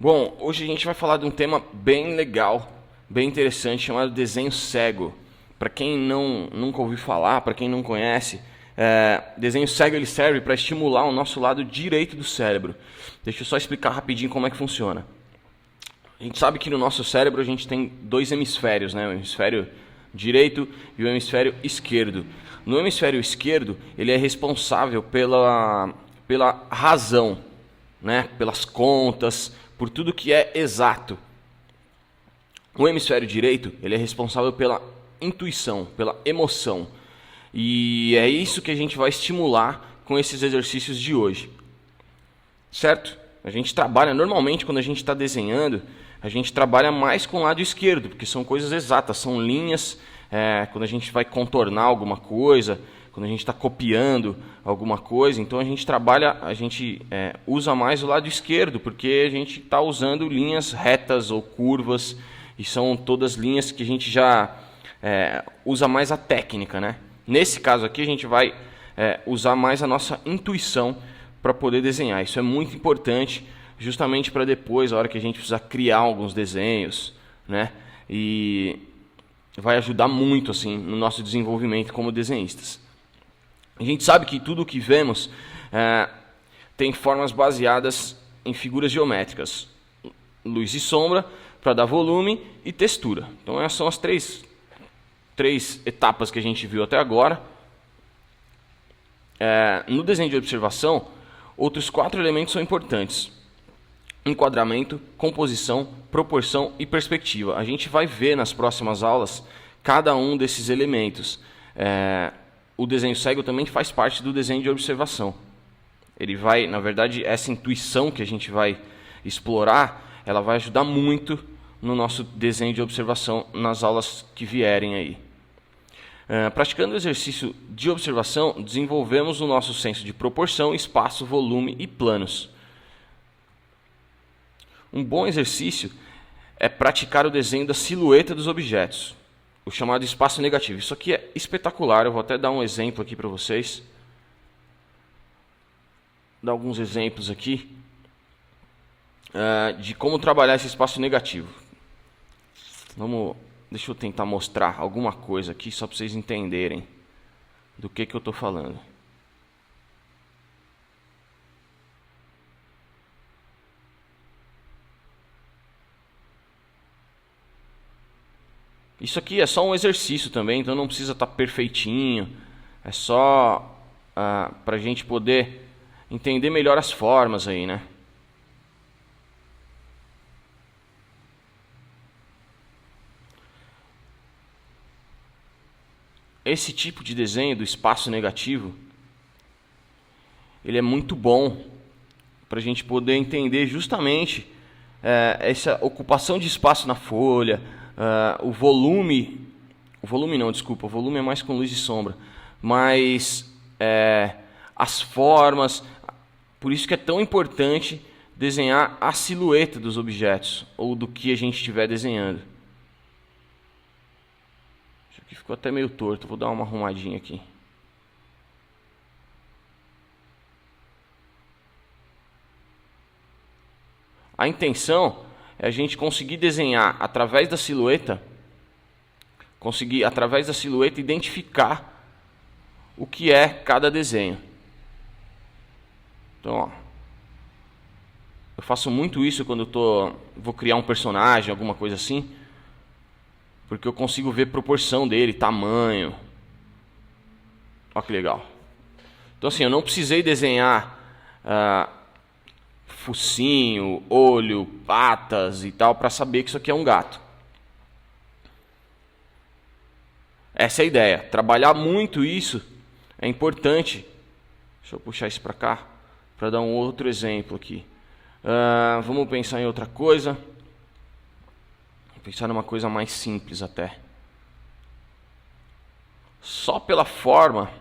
Bom, hoje a gente vai falar de um tema bem legal, bem interessante, chamado desenho cego. Para quem nunca ouviu falar, para quem não conhece, desenho cego ele serve para estimular o nosso lado direito do cérebro. Deixa eu só explicar rapidinho como é que funciona. A gente sabe que no nosso cérebro a gente tem dois hemisférios, né? O hemisfério direito e o hemisfério esquerdo. No hemisfério esquerdo, ele é responsável pela razão, né? Pelas contas, por tudo que é exato. O hemisfério direito, ele é responsável pela intuição, pela emoção. E é isso que a gente vai estimular com esses exercícios de hoje. Certo? A gente trabalha, normalmente quando a gente está desenhando, a gente trabalha mais com o lado esquerdo, porque são coisas exatas, são linhas, quando a gente vai contornar alguma coisa, quando a gente está copiando alguma coisa, então a gente trabalha, usa mais o lado esquerdo, porque a gente está usando linhas retas ou curvas, e são todas linhas que a gente já usa mais a técnica, né? Nesse caso aqui a gente vai usar mais a nossa intuição para poder desenhar. Isso é muito importante, justamente para depois, a hora que a gente precisar criar alguns desenhos, né? E vai ajudar muito assim no nosso desenvolvimento como desenhistas. A gente sabe que tudo o que vemos tem formas baseadas em figuras geométricas, luz e sombra para dar volume e textura. Então essas são as três etapas que a gente viu até agora. No desenho de observação, outros 4 elementos são importantes: enquadramento, composição, proporção e perspectiva. A gente vai ver nas próximas aulas cada um desses elementos. O desenho cego também faz parte do desenho de observação. Ele vai, na verdade, essa intuição que a gente vai explorar, ela vai ajudar muito no nosso desenho de observação nas aulas que vierem aí. Praticando o exercício de observação, desenvolvemos o nosso senso de proporção, espaço, volume e planos. Um bom exercício é praticar o desenho da silhueta dos objetos, o chamado espaço negativo. Isso aqui é espetacular, eu vou até dar um exemplo aqui para vocês. Dar alguns exemplos aqui de como trabalhar esse espaço negativo. Deixa eu tentar mostrar alguma coisa aqui, só para vocês entenderem do que eu estou falando. Isso aqui é só um exercício também, então não precisa estar perfeitinho. É só para a gente poder entender melhor as formas aí, né? Esse tipo de desenho do espaço negativo, ele é muito bom para a gente poder entender justamente essa ocupação de espaço na folha, o volume não, desculpa, o volume é mais com luz e sombra, mas as formas. Por isso que é tão importante desenhar a silhueta dos objetos, ou do que a gente estiver desenhando. Isso aqui ficou até meio torto, vou dar uma arrumadinha aqui. A intenção é a gente conseguir desenhar através da silhueta, identificar o que é cada desenho. Então, ó, eu faço muito isso quando vou criar um personagem, alguma coisa assim, porque eu consigo ver proporção dele, tamanho. Olha que legal. Então assim, eu não precisei desenhar focinho, olho, patas e tal para saber que isso aqui é um gato. Essa é a ideia. Trabalhar muito isso é importante. Deixa eu puxar isso para cá para dar um outro exemplo aqui. Vamos pensar em outra coisa. Vou pensar numa coisa mais simples até. Só pela forma.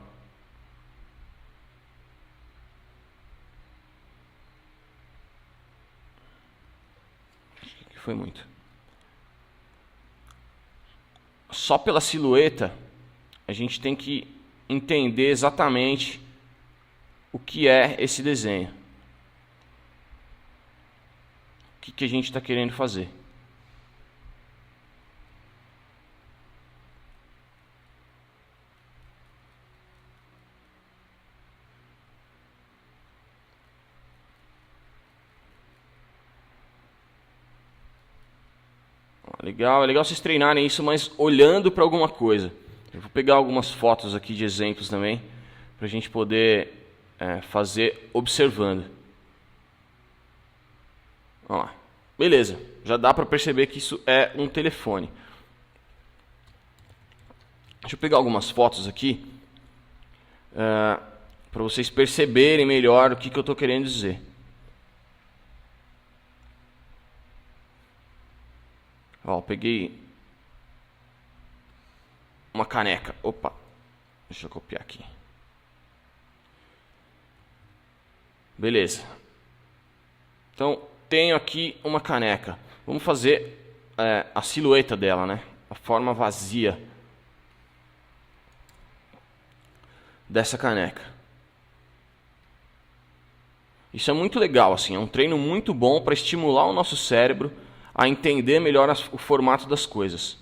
Foi muito. Só pela silhueta, a gente tem que entender exatamente o que é esse desenho. que a gente está querendo fazer. Legal, é legal vocês treinarem isso, mas olhando para alguma coisa. Eu vou pegar algumas fotos aqui de exemplos também, para a gente poder fazer observando. Olha lá. Beleza, já dá para perceber que isso é um telefone. Deixa eu pegar algumas fotos aqui, para vocês perceberem melhor o que eu estou querendo dizer. Ó, peguei uma caneca. Opa, deixa eu copiar aqui. Beleza. Então, tenho aqui uma caneca. Vamos fazer a silhueta dela, né? A forma vazia dessa caneca. Isso é muito legal, assim, é um treino muito bom para estimular o nosso cérebro a entender melhor o formato das coisas.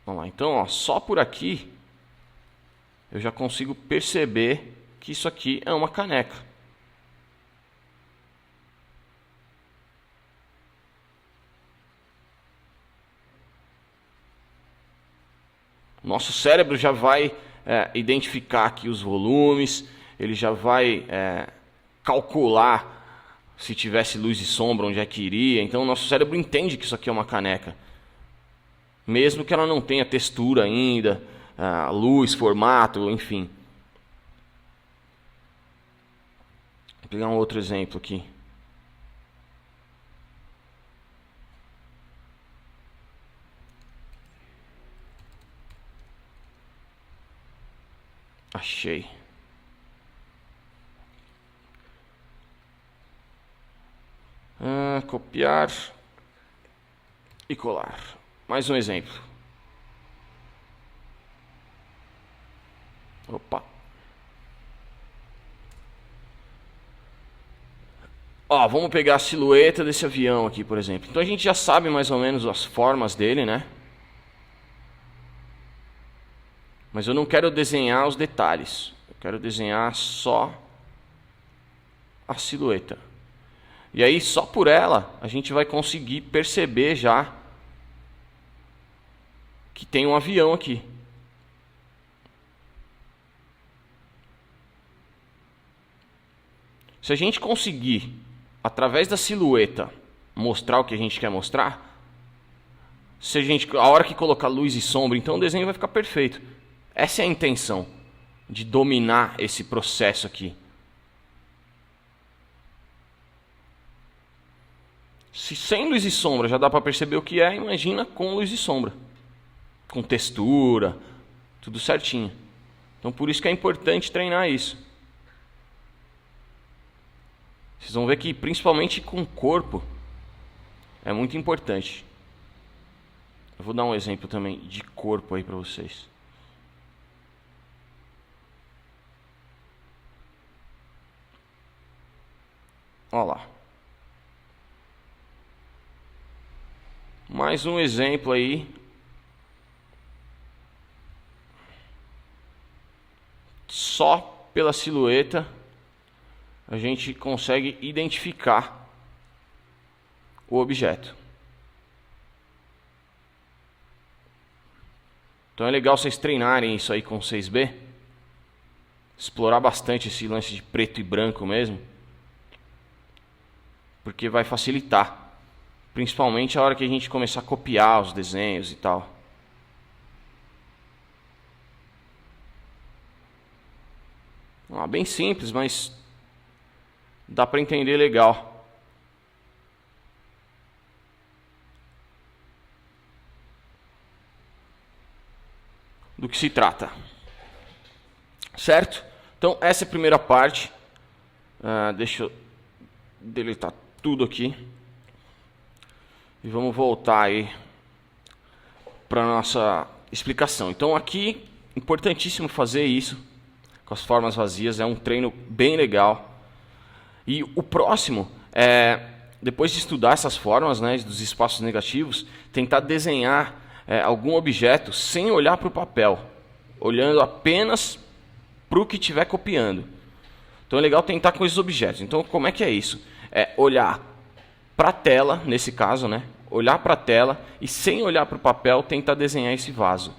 Vamos lá, então, ó, só por aqui eu já consigo perceber que isso aqui é uma caneca. Nosso cérebro já vai identificar aqui os volumes, ele já vai calcular se tivesse luz e sombra, onde é que iria. Então, o nosso cérebro entende que isso aqui é uma caneca. Mesmo que ela não tenha textura ainda, luz, formato, enfim. Vou pegar um outro exemplo aqui. Achei. Copiar e colar. Mais um exemplo. Opa. Ó, vamos pegar a silhueta desse avião aqui, por exemplo. Então a gente já sabe mais ou menos as formas dele, né? Mas eu não quero desenhar os detalhes. Eu quero desenhar só a silhueta. E aí, só por ela, a gente vai conseguir perceber já que tem um avião aqui. Se a gente conseguir, através da silhueta, mostrar o que a gente quer mostrar, a hora que colocar luz e sombra, então o desenho vai ficar perfeito. Essa é a intenção de dominar esse processo aqui. Se sem luz e sombra já dá para perceber o que é, imagina com luz e sombra. Com textura, tudo certinho. Então por isso que é importante treinar isso. Vocês vão ver que principalmente com o corpo é muito importante. Eu vou dar um exemplo também de corpo aí para vocês. Olha lá. Mais um exemplo aí. Só pela silhueta a gente consegue identificar o objeto. Então é legal vocês treinarem isso aí com 6B. Explorar bastante esse lance de preto e branco mesmo. Porque vai facilitar. Principalmente a hora que a gente começar a copiar os desenhos e tal. Bem simples, mas dá para entender legal. Do que se trata. Certo? Então essa é a primeira parte. Deixa eu deletar tudo aqui. E vamos voltar aí para a nossa explicação. Então aqui, importantíssimo fazer isso com as formas vazias, é um treino bem legal. E o próximo é, depois de estudar essas formas, né, dos espaços negativos, tentar desenhar algum objeto sem olhar para o papel, olhando apenas para o que estiver copiando. Então é legal tentar com esses objetos. Então como é que é isso? É olhar para a tela, nesse caso, né? Olhar para a tela e sem olhar para o papel tentar desenhar esse vaso.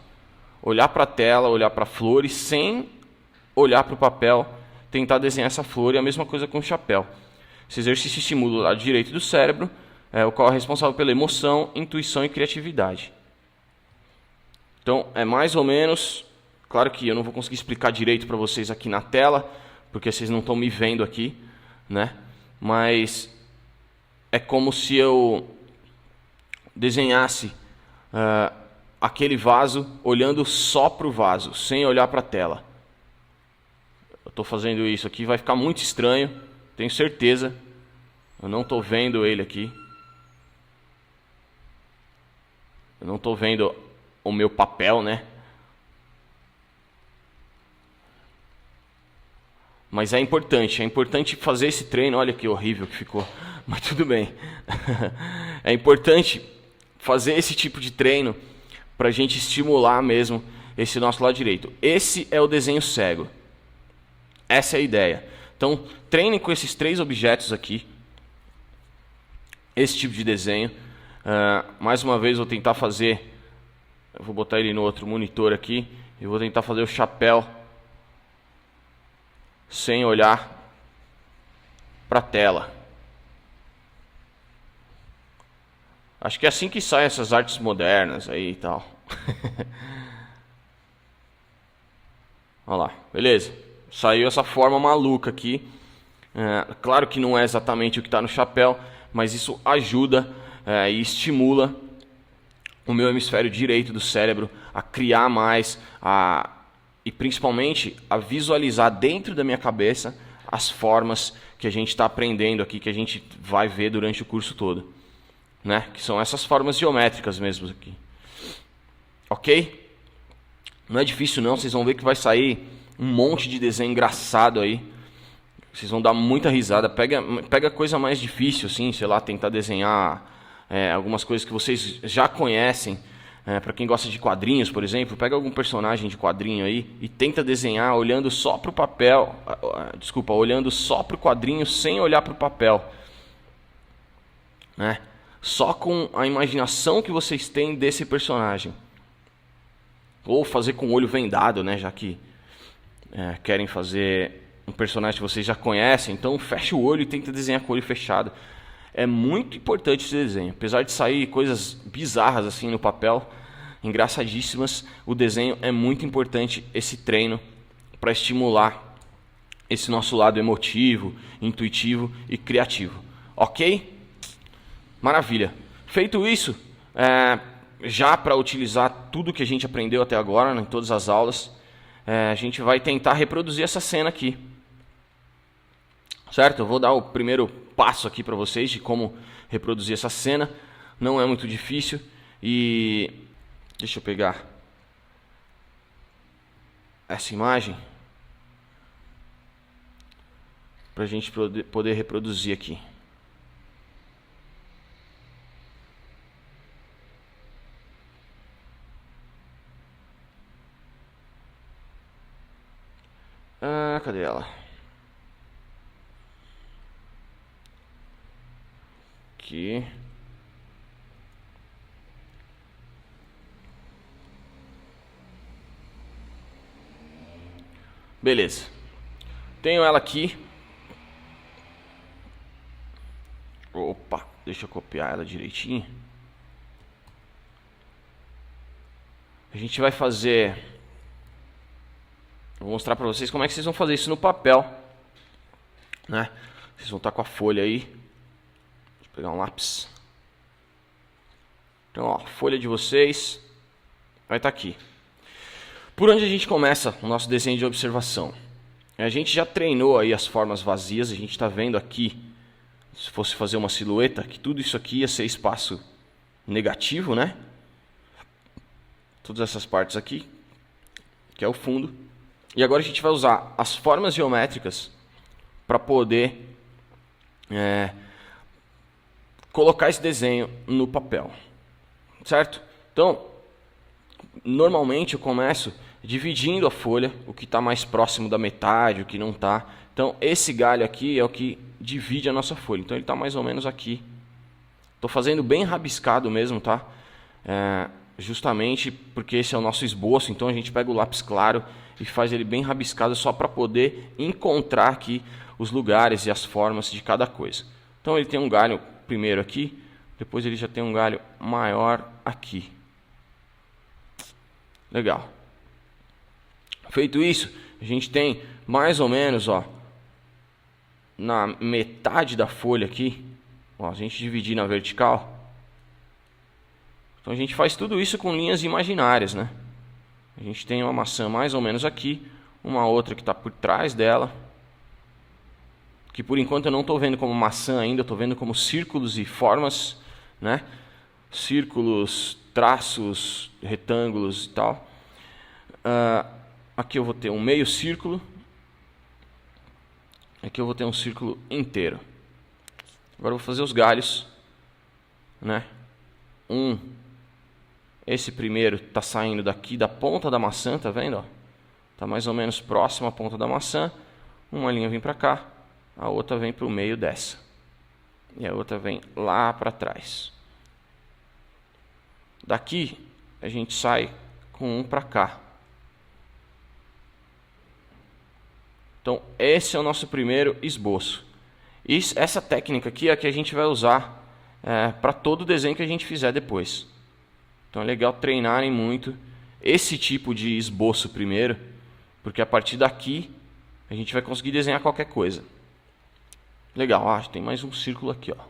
Olhar para a tela, olhar para a flor e sem olhar para o papel tentar desenhar essa flor, e a mesma coisa com o chapéu. Esse exercício estimula o lado direito do cérebro, o qual é responsável pela emoção, intuição e criatividade. Então é mais ou menos, claro que eu não vou conseguir explicar direito para vocês aqui na tela, porque vocês não estão me vendo aqui, né? Mas é como se eu desenhasse aquele vaso olhando só para o vaso, sem olhar para a tela. Eu estou fazendo isso aqui, vai ficar muito estranho, tenho certeza. Eu não estou vendo ele aqui. Eu não estou vendo o meu papel, né? Mas é importante fazer esse treino. Olha que horrível que ficou, mas tudo bem. É importante fazer esse tipo de treino para a gente estimular mesmo esse nosso lado direito. Esse é o desenho cego. Essa é a ideia. Então, treinem com esses 3 objetos aqui. Esse tipo de desenho. Mais uma vez, vou tentar fazer... Eu vou botar ele no outro monitor aqui. E vou tentar fazer o chapéu sem olhar para a tela. Acho que é assim que saem essas artes modernas aí e tal. Olha lá, beleza. Saiu essa forma maluca aqui. Claro que não é exatamente o que está no chapéu, mas isso ajuda e estimula o meu hemisfério direito do cérebro a criar mais, e principalmente a visualizar dentro da minha cabeça as formas que a gente está aprendendo aqui, que a gente vai ver durante o curso todo, né? Que são essas formas geométricas mesmo aqui. Ok? Não é difícil não, vocês vão ver que vai sair um monte de desenho engraçado aí. Vocês vão dar muita risada. Pega coisa mais difícil, assim, sei lá, tentar desenhar algumas coisas que vocês já conhecem. Para quem gosta de quadrinhos, por exemplo, pega algum personagem de quadrinho aí e tenta desenhar olhando só para o papel. Olhando só para o quadrinho sem olhar para o papel, né? Só com a imaginação que vocês têm desse personagem. Ou fazer com o olho vendado, né? Já que querem fazer um personagem que vocês já conhecem, então fecha o olho e tenta desenhar com o olho fechado. É muito importante esse desenho. Apesar de sair coisas bizarras assim no papel, engraçadíssimas, o desenho é muito importante, esse treino, para estimular esse nosso lado emotivo, intuitivo e criativo. Ok? Maravilha. Feito isso, já para utilizar tudo que a gente aprendeu até agora, né, em todas as aulas, a gente vai tentar reproduzir essa cena aqui. Certo? Eu vou dar o primeiro passo aqui para vocês de como reproduzir essa cena. Não é muito difícil. E deixa eu pegar essa imagem para a gente poder reproduzir aqui. Cadê ela? Aqui. Beleza. Tenho ela aqui. Opa, deixa eu copiar ela direitinho. A gente vai fazer... Vou mostrar para vocês como é que vocês vão fazer isso no papel, né? Vocês vão estar com a folha aí. Deixa eu pegar um lápis. Então, ó, a folha de vocês vai estar aqui. Por onde a gente começa o nosso desenho de observação? A gente já treinou aí as formas vazias. A gente está vendo aqui, se fosse fazer uma silhueta, que tudo isso aqui ia ser espaço negativo, né? Todas essas partes aqui, que é o fundo. E agora a gente vai usar as formas geométricas para poder colocar esse desenho no papel, certo? Então, normalmente eu começo dividindo a folha, o que está mais próximo da metade, o que não está. Então, esse galho aqui é o que divide a nossa folha. Então, ele está mais ou menos aqui. Estou fazendo bem rabiscado mesmo, tá? Justamente porque esse é o nosso esboço. Então, a gente pega o lápis claro e faz ele bem rabiscado só para poder encontrar aqui os lugares e as formas de cada coisa. Então, ele tem um galho primeiro aqui, depois ele já tem um galho maior aqui. Legal. Feito isso, a gente tem mais ou menos, ó, na metade da folha aqui, ó, a gente dividir na vertical. Então a gente faz tudo isso com linhas imaginárias, né? A gente tem uma maçã mais ou menos aqui, uma outra que está por trás dela, que por enquanto eu não estou vendo como maçã ainda, eu estou vendo como círculos e formas, né? Círculos, traços, retângulos e tal. Aqui eu vou ter um meio círculo. Aqui eu vou ter um círculo inteiro. Agora eu vou fazer os galhos, né? Esse primeiro está saindo daqui da ponta da maçã, tá vendo? Está mais ou menos próximo à ponta da maçã. Uma linha vem para cá, a outra vem para o meio dessa. E a outra vem lá para trás. Daqui a gente sai com um para cá. Então, esse é o nosso primeiro esboço. Essa técnica aqui é a que a gente vai usar para todo o desenho que a gente fizer depois. Então, é legal treinarem muito esse tipo de esboço primeiro, porque a partir daqui a gente vai conseguir desenhar qualquer coisa. Legal, tem mais um círculo aqui, ó.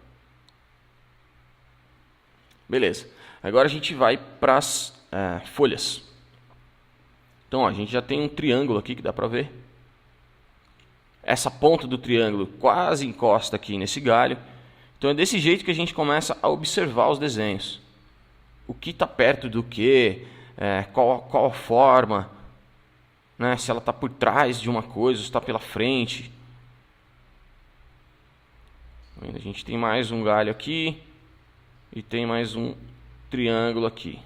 Beleza. Agora a gente vai para as folhas. Então, ó, a gente já tem um triângulo aqui que dá para ver. Essa ponta do triângulo quase encosta aqui nesse galho. Então é desse jeito que a gente começa a observar os desenhos. O que está perto do que, qual a forma, né? Se ela está por trás de uma coisa, se está pela frente. A gente tem mais um galho aqui e tem mais um triângulo aqui.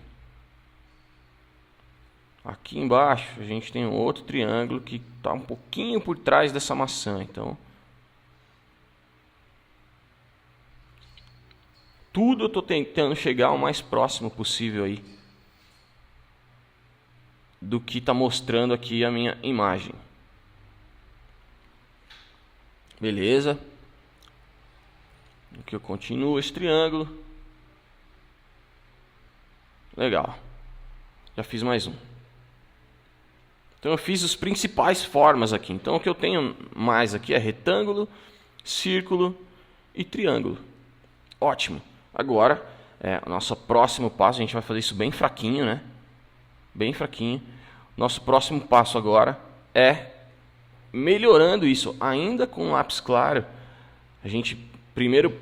Aqui embaixo a gente tem um outro triângulo que está um pouquinho por trás dessa maçã. Então, tudo eu estou tentando chegar o mais próximo possível aí do que está mostrando aqui a minha imagem. Beleza. Aqui eu continuo esse triângulo. Legal. Já fiz mais um. Então eu fiz as principais formas aqui. Então o que eu tenho mais aqui é retângulo, círculo e triângulo. Ótimo. Agora, o nosso próximo passo, a gente vai fazer isso bem fraquinho, né? Bem fraquinho. Nosso próximo passo agora é melhorando isso, ainda com lápis claro. A gente primeiro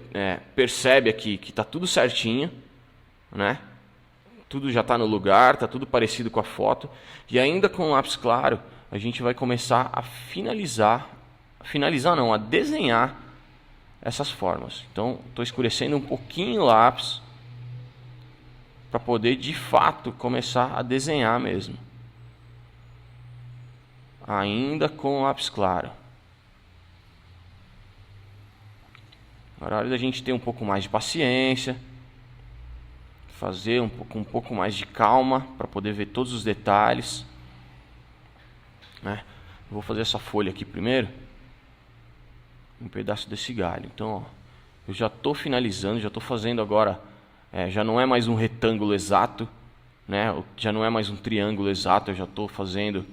percebe aqui que está tudo certinho, né? Tudo já está no lugar, está tudo parecido com a foto. E ainda com o lápis claro, a gente vai começar a a desenhar essas formas. Então, estou escurecendo um pouquinho o lápis para poder, de fato, começar a desenhar mesmo. Ainda com o lápis claro. Agora é hora da gente ter um pouco mais de paciência. Fazer um pouco mais de calma para poder ver todos os detalhes, né? Vou fazer essa folha aqui primeiro, um pedaço desse galho. Então, ó, eu já estou finalizando, já estou fazendo agora, já não é mais um retângulo exato, né? Já não é mais um triângulo exato, eu já estou fazendo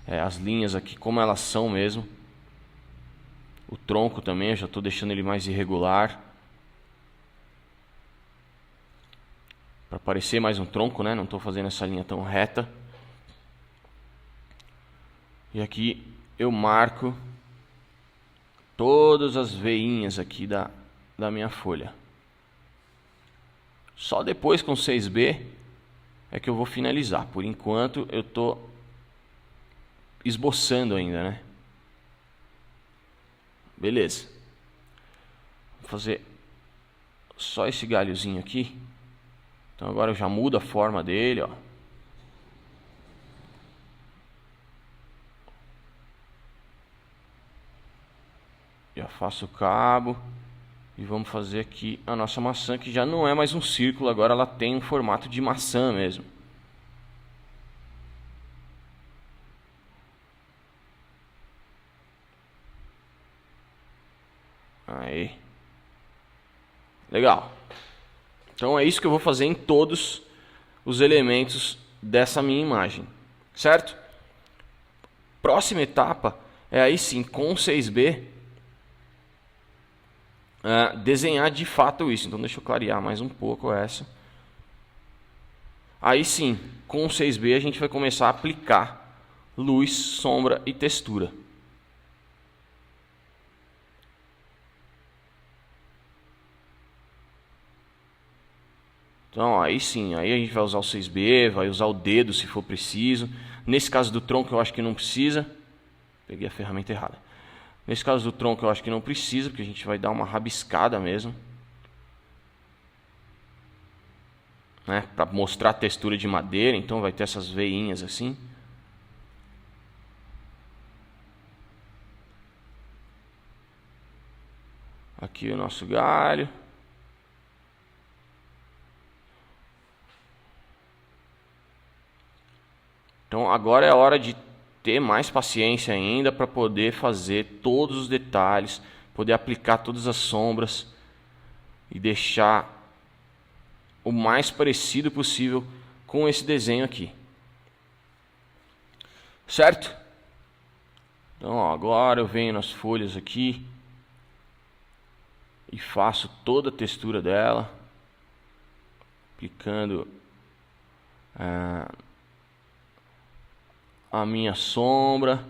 as linhas aqui como elas são mesmo. O tronco também, eu já estou deixando ele mais irregular, para parecer mais um tronco, né? Não estou fazendo essa linha tão reta. E aqui eu marco todas as veinhas aqui da minha folha. Só depois com 6B é que eu vou finalizar. Por enquanto eu estou esboçando ainda, né? Beleza. Vou fazer só esse galhozinho aqui. Então agora eu já mudo a forma dele, ó. Já faço o cabo. E vamos fazer aqui a nossa maçã, que já não é mais um círculo, agora ela tem um formato de maçã mesmo. Aí. Legal. Então é isso que eu vou fazer em todos os elementos dessa minha imagem. Certo? Próxima etapa é aí sim, com o 6B, desenhar de fato isso. Então deixa eu clarear mais um pouco essa. Aí sim, com o 6B a gente vai começar a aplicar luz, sombra e textura. Então aí sim, aí a gente vai usar o 6B, vai usar o dedo se for preciso. Nesse caso do tronco eu acho que não precisa. Peguei a ferramenta errada. Nesse caso do tronco eu acho que não precisa, porque a gente vai dar uma rabiscada mesmo, né? Para mostrar a textura de madeira, então vai ter essas veinhas assim. Aqui o nosso galho. Então agora é a hora de ter mais paciência ainda para poder fazer todos os detalhes, poder aplicar todas as sombras e deixar o mais parecido possível com esse desenho aqui. Certo? Então ó, agora eu venho nas folhas aqui e faço toda a textura dela, aplicando a minha sombra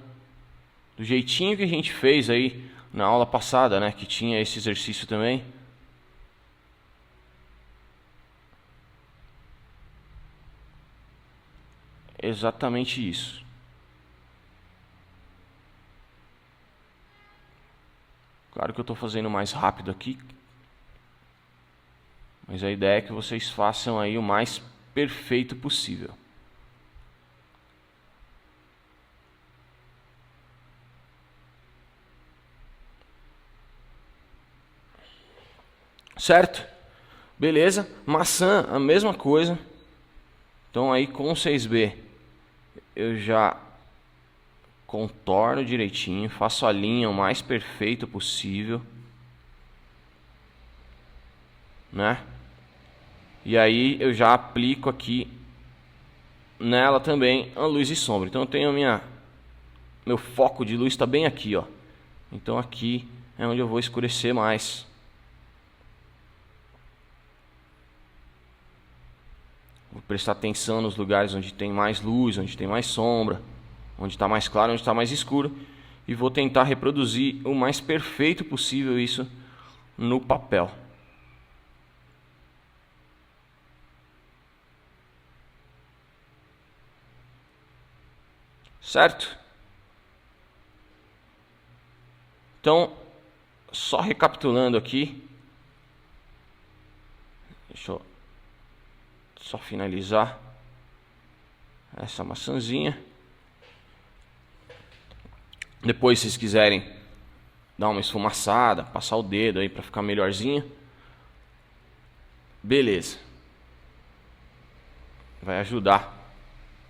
do jeitinho que a gente fez aí na aula passada, né, que tinha esse exercício também. Exatamente isso. Claro que eu estou fazendo mais rápido aqui, mas a ideia é que vocês façam aí o mais perfeito possível. Certo? Beleza? Maçã, a mesma coisa. Então aí com o 6B eu já contorno direitinho, faço a linha o mais perfeito possível, né? E aí eu já aplico aqui nela também a luz e sombra. Então eu tenho meu foco de luz está bem aqui, ó. Então aqui é onde eu vou escurecer mais. Vou prestar atenção nos lugares onde tem mais luz, onde tem mais sombra, onde está mais claro, onde está mais escuro. E vou tentar reproduzir o mais perfeito possível isso no papel. Certo? Então, só recapitulando aqui. Deixa eu só finalizar essa maçãzinha. Depois, se vocês quiserem dar uma esfumaçada, passar o dedo aí para ficar melhorzinha, beleza. Vai ajudar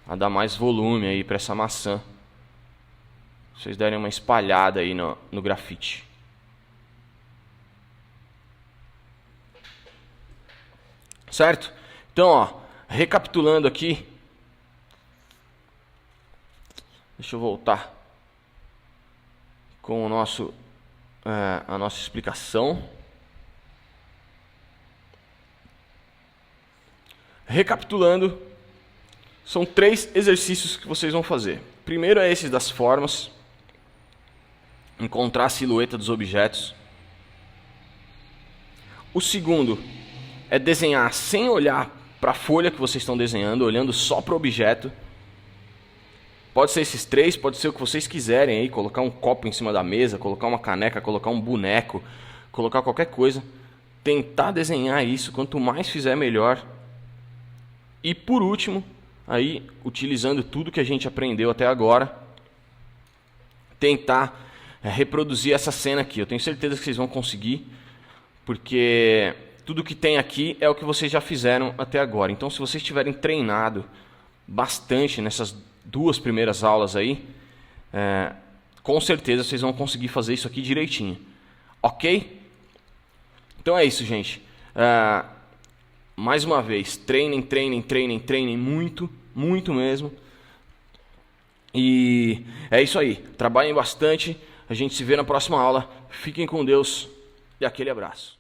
a dar mais volume aí para essa maçã. Vocês derem uma espalhada aí no grafite. Certo? Então, ó, recapitulando aqui. Deixa eu voltar com a nossa explicação. Recapitulando, são 3 exercícios que vocês vão fazer. Primeiro é esse das formas. Encontrar a silhueta dos objetos. O segundo é desenhar sem olhar para a folha que vocês estão desenhando, olhando só para o objeto. Pode ser esses 3, pode ser o que vocês quiserem aí, colocar um copo em cima da mesa, colocar uma caneca, colocar um boneco, colocar qualquer coisa. Tentar desenhar isso, quanto mais fizer melhor. E por último, aí utilizando tudo que a gente aprendeu até agora, tentar reproduzir essa cena aqui. Eu tenho certeza que vocês vão conseguir, porque tudo que tem aqui é o que vocês já fizeram até agora. Então, se vocês tiverem treinado bastante nessas 2 primeiras aulas aí, com certeza vocês vão conseguir fazer isso aqui direitinho. Ok? Então é isso, gente. Mais uma vez, treinem muito, muito mesmo. E é isso aí. Trabalhem bastante. A gente se vê na próxima aula. Fiquem com Deus e aquele abraço.